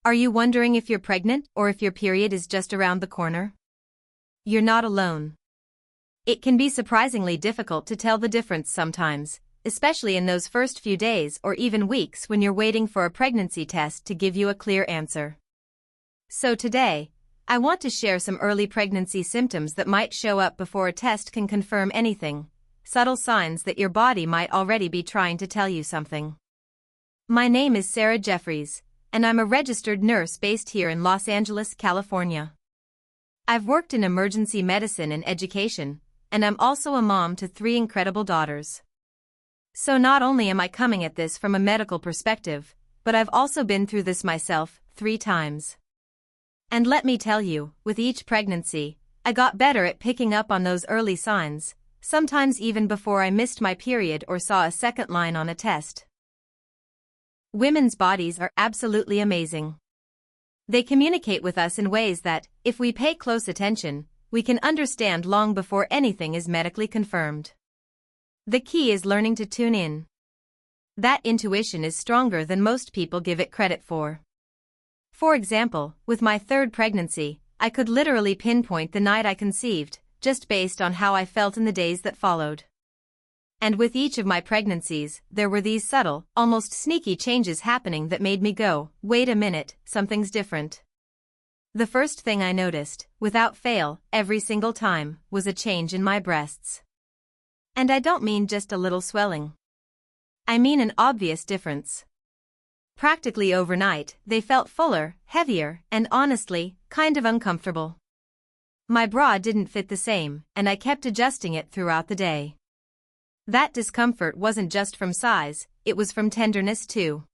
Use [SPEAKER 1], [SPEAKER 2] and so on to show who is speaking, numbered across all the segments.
[SPEAKER 1] Are you wondering if you're pregnant or if your period is just around the corner? You're not alone. It can be surprisingly difficult to tell the difference sometimes, especially in those first few days or even weeks when you're waiting for a pregnancy test to give you a clear answer. So today, I want to share some early pregnancy symptoms that might show up before a test can confirm anything, subtle signs that your body might already be trying to tell you something. My name is Sarah Jeffries, and I'm a registered nurse based here in Los Angeles, California. I've worked in emergency medicine and education, and I'm also a mom to 3 incredible daughters. So not only am I coming at this from a medical perspective, but I've also been through this myself 3 times. And let me tell you, with each pregnancy, I got better at picking up on those early signs, sometimes even before I missed my period or saw a second line on a test. Women's bodies are absolutely amazing. They communicate with us in ways that, if we pay close attention, we can understand long before anything is medically confirmed. The key is learning to tune in. That intuition is stronger than most people give it credit for. For example, with my 3rd pregnancy, I could literally pinpoint the night I conceived, just based on how I felt in the days that followed. And with each of my pregnancies, there were these subtle, almost sneaky changes happening that made me go, wait a minute, something's different. The first thing I noticed, without fail, every single time, was a change in my breasts. And I don't mean just a little swelling. I mean an obvious difference. Practically overnight, they felt fuller, heavier, and honestly, kind of uncomfortable. My bra didn't fit the same, and I kept adjusting it throughout the day. That discomfort wasn't just from size, it was from tenderness too.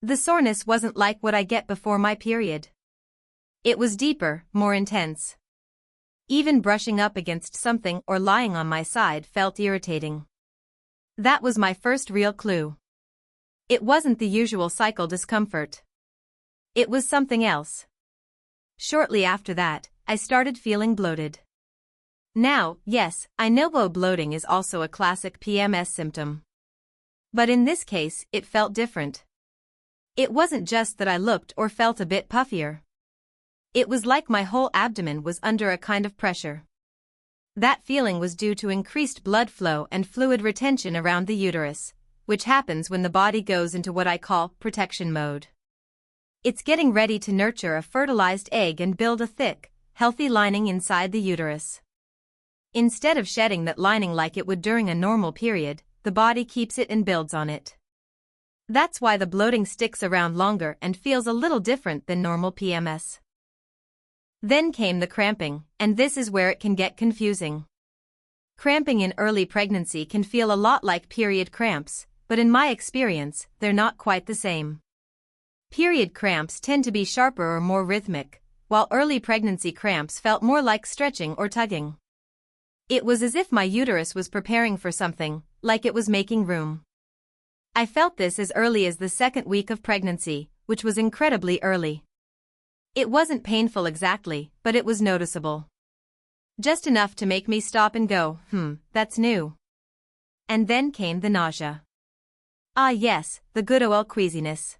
[SPEAKER 1] The soreness wasn't like what I get before my period. It was deeper, more intense. Even brushing up against something or lying on my side felt irritating. That was my first real clue. It wasn't the usual cycle discomfort. It was something else. Shortly after that, I started feeling bloated. Now, yes, I know low bloating is also a classic PMS symptom. But in this case, it felt different. It wasn't just that I looked or felt a bit puffier. It was like my whole abdomen was under a kind of pressure. That feeling was due to increased blood flow and fluid retention around the uterus, which happens when the body goes into what I call protection mode. It's getting ready to nurture a fertilized egg and build a thick, healthy lining inside the uterus. Instead of shedding that lining like it would during a normal period, the body keeps it and builds on it. That's why the bloating sticks around longer and feels a little different than normal PMS. Then came the cramping, and this is where it can get confusing. Cramping in early pregnancy can feel a lot like period cramps, but in my experience, they're not quite the same. Period cramps tend to be sharper or more rhythmic, while early pregnancy cramps felt more like stretching or tugging. It was as if my uterus was preparing for something, like it was making room. I felt this as early as the 2nd week of pregnancy, which was incredibly early. It wasn't painful exactly, but it was noticeable. Just enough to make me stop and go, that's new. And then came the nausea. Ah yes, the good old queasiness.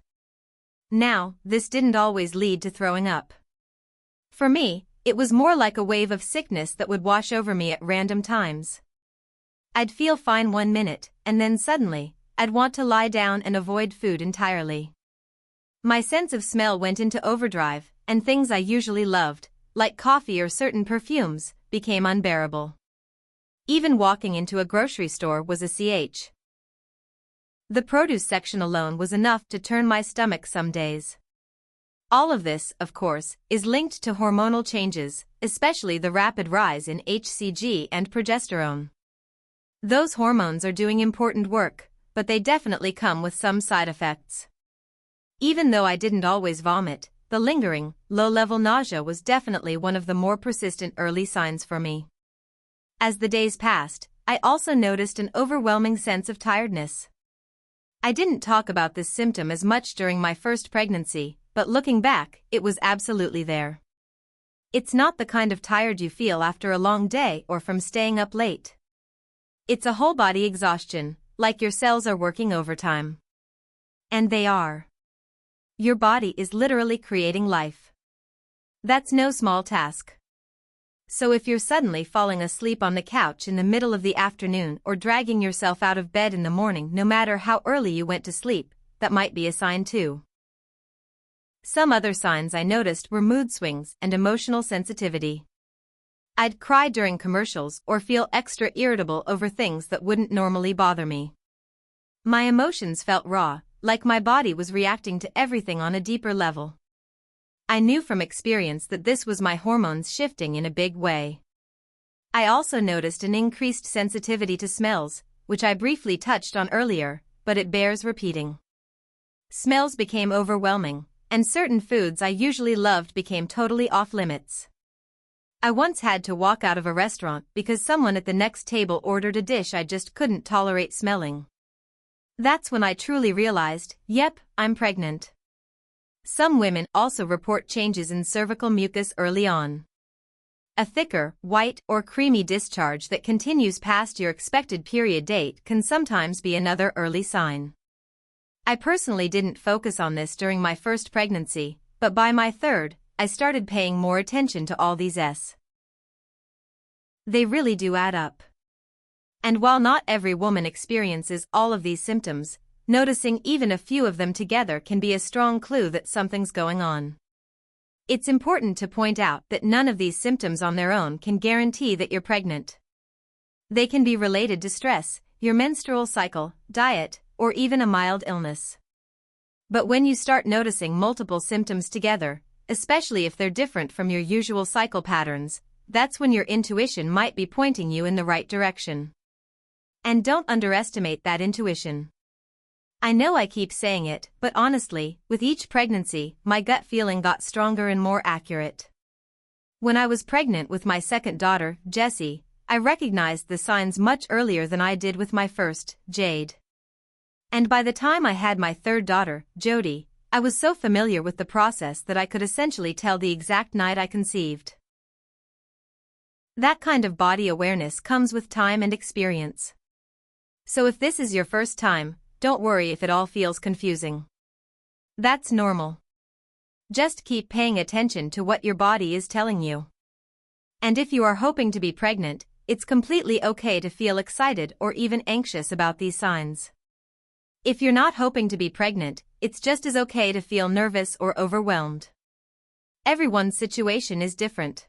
[SPEAKER 1] Now, this didn't always lead to throwing up. For me, it was more like a wave of sickness that would wash over me at random times. I'd feel fine 1 minute, and then suddenly, I'd want to lie down and avoid food entirely. My sense of smell went into overdrive, and things I usually loved, like coffee or certain perfumes, became unbearable. Even walking into a grocery store was a CH. The produce section alone was enough to turn my stomach some days. All of this, of course, is linked to hormonal changes, especially the rapid rise in HCG and progesterone. Those hormones are doing important work, but they definitely come with some side effects. Even though I didn't always vomit, the lingering, low-level nausea was definitely one of the more persistent early signs for me. As the days passed, I also noticed an overwhelming sense of tiredness. I didn't talk about this symptom as much during my first pregnancy, but looking back, it was absolutely there. It's not the kind of tired you feel after a long day or from staying up late. It's a whole-body exhaustion, like your cells are working overtime. And they are. Your body is literally creating life. That's no small task. So if you're suddenly falling asleep on the couch in the middle of the afternoon or dragging yourself out of bed in the morning no matter how early you went to sleep, that might be a sign too. Some other signs I noticed were mood swings and emotional sensitivity. I'd cry during commercials or feel extra irritable over things that wouldn't normally bother me. My emotions felt raw, like my body was reacting to everything on a deeper level. I knew from experience that this was my hormones shifting in a big way. I also noticed an increased sensitivity to smells, which I briefly touched on earlier, but it bears repeating. Smells became overwhelming, and certain foods I usually loved became totally off-limits. I once had to walk out of a restaurant because someone at the next table ordered a dish I just couldn't tolerate smelling. That's when I truly realized, yep, I'm pregnant. Some women also report changes in cervical mucus early on. A thicker, white, or creamy discharge that continues past your expected period date can sometimes be another early sign. I personally didn't focus on this during my first pregnancy, but by my third, I started paying more attention to all these S. They really do add up. And while not every woman experiences all of these symptoms, noticing even a few of them together can be a strong clue that something's going on. It's important to point out that none of these symptoms on their own can guarantee that you're pregnant. They can be related to stress, your menstrual cycle, diet, or even a mild illness. But when you start noticing multiple symptoms together, especially if they're different from your usual cycle patterns, that's when your intuition might be pointing you in the right direction. And don't underestimate that intuition. I know I keep saying it, but honestly, with each pregnancy, my gut feeling got stronger and more accurate. When I was pregnant with my second daughter, Jessie, I recognized the signs much earlier than I did with my first, Jade. And by the time I had my third daughter, Jody, I was so familiar with the process that I could essentially tell the exact night I conceived. That kind of body awareness comes with time and experience. So if this is your first time, don't worry if it all feels confusing. That's normal. Just keep paying attention to what your body is telling you. And if you are hoping to be pregnant, it's completely okay to feel excited or even anxious about these signs. If you're not hoping to be pregnant, it's just as okay to feel nervous or overwhelmed. Everyone's situation is different.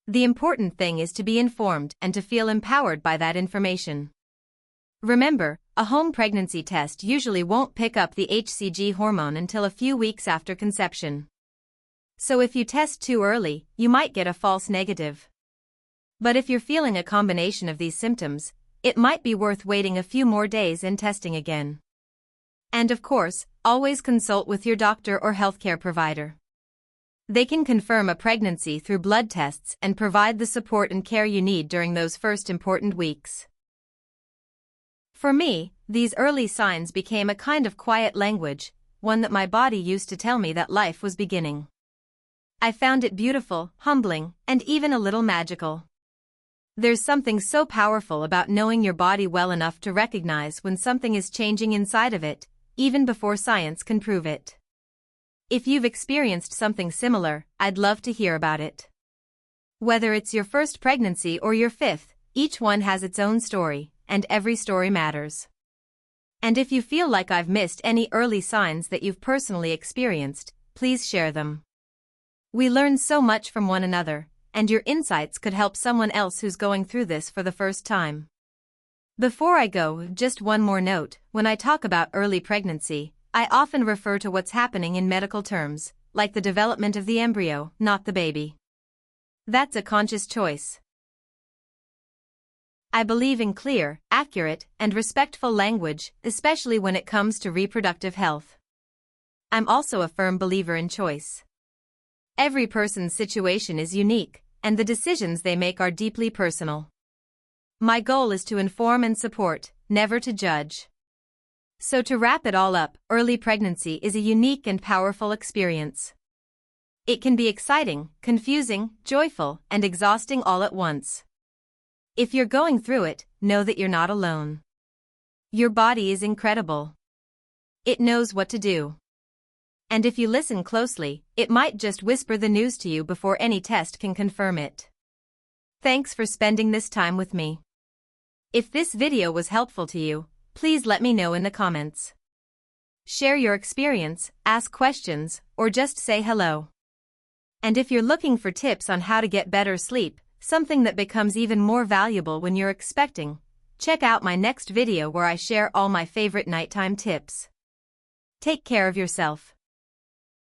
[SPEAKER 1] The important thing is to be informed and to feel empowered by that information. Remember, a home pregnancy test usually won't pick up the HCG hormone until a few weeks after conception. So if you test too early, you might get a false negative. But if you're feeling a combination of these symptoms, it might be worth waiting a few more days and testing again. And of course, always consult with your doctor or healthcare provider. They can confirm a pregnancy through blood tests and provide the support and care you need during those first important weeks. For me, these early signs became a kind of quiet language, one that my body used to tell me that life was beginning. I found it beautiful, humbling, and even a little magical. There's something so powerful about knowing your body well enough to recognize when something is changing inside of it, even before science can prove it. If you've experienced something similar, I'd love to hear about it. Whether it's your first pregnancy or your fifth, each one has its own story, and every story matters. And if you feel like I've missed any early signs that you've personally experienced, please share them. We learn so much from one another, and your insights could help someone else who's going through this for the first time. Before I go, just one more note: when I talk about early pregnancy, I often refer to what's happening in medical terms, like the development of the embryo, not the baby. That's a conscious choice. I believe in clear, accurate, and respectful language, especially when it comes to reproductive health. I'm also a firm believer in choice. Every person's situation is unique, and the decisions they make are deeply personal. My goal is to inform and support, never to judge. So to wrap it all up, early pregnancy is a unique and powerful experience. It can be exciting, confusing, joyful, and exhausting all at once. If you're going through it, know that you're not alone. Your body is incredible. It knows what to do. And if you listen closely, it might just whisper the news to you before any test can confirm it. Thanks for spending this time with me. If this video was helpful to you, please let me know in the comments. Share your experience, ask questions, or just say hello. And if you're looking for tips on how to get better sleep, something that becomes even more valuable when you're expecting, check out my next video where I share all my favorite nighttime tips. Take care of yourself.